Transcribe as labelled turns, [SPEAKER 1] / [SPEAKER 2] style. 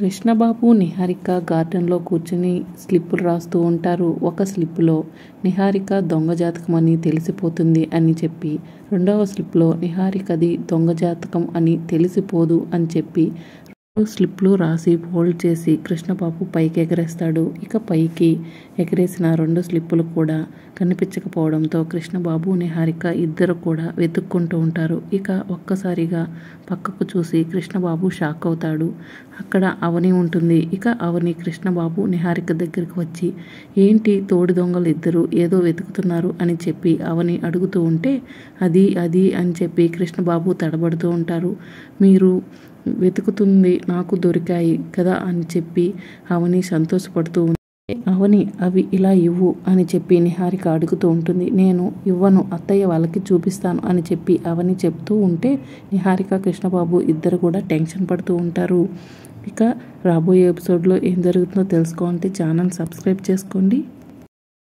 [SPEAKER 1] కృష్ణబాబు నిహారిక గార్డెన్లో కూర్చుని స్లిప్పులు రాస్తూ ఉంటారు. ఒక స్లిప్పులో నిహారిక దొంగ జాతకం అని తెలిసిపోతుంది అని చెప్పి, రెండవ స్లిప్లో నిహారికది దొంగ జాతకం అని తెలిసిపోదు అని చెప్పి స్లిప్లు రాసి ఫోల్డ్ చేసి కృష్ణబాబు పైకి ఎగరేస్తాడు. ఇక పైకి ఎగరేసిన రెండు స్లిప్పులు కూడా కనిపించకపోవడంతో కృష్ణబాబు నిహారిక ఇద్దరు కూడా వెతుక్కుంటూ ఉంటారు. ఇక ఒక్కసారిగా పక్కకు చూసి కృష్ణబాబు షాక్ అవుతాడు. అక్కడ అవని ఉంటుంది. ఇక అవని కృష్ణబాబు నిహారిక దగ్గరికి వచ్చి, ఏంటి తోడి దొంగలు ఇద్దరు ఏదో వెతుకుతున్నారు అని చెప్పి అవని అడుగుతూ ఉంటే, అది అని చెప్పి కృష్ణబాబు తడబడుతూ ఉంటారు. మీరు వెతుకుతుంది నాకు దొరికాయి కదా అని చెప్పి అవని సంతోషపడుతూ ఉంది. అవని అవి ఇలా ఇవ్వు అని చెప్పి నిహారిక అడుగుతూ ఉంటుంది. నేను ఇవ్వను, అత్తయ్య వాళ్ళకి చూపిస్తాను అని చెప్పి అవని చెప్తూ ఉంటే నిహారిక కృష్ణబాబు ఇద్దరు కూడా టెన్షన్ పడుతూ ఉంటారు. ఇక రాబోయే ఎపిసోడ్లో ఏం జరుగుతుందో తెలుసుకోవాలంటే ఛానల్ సబ్స్క్రైబ్ చేసుకోండి.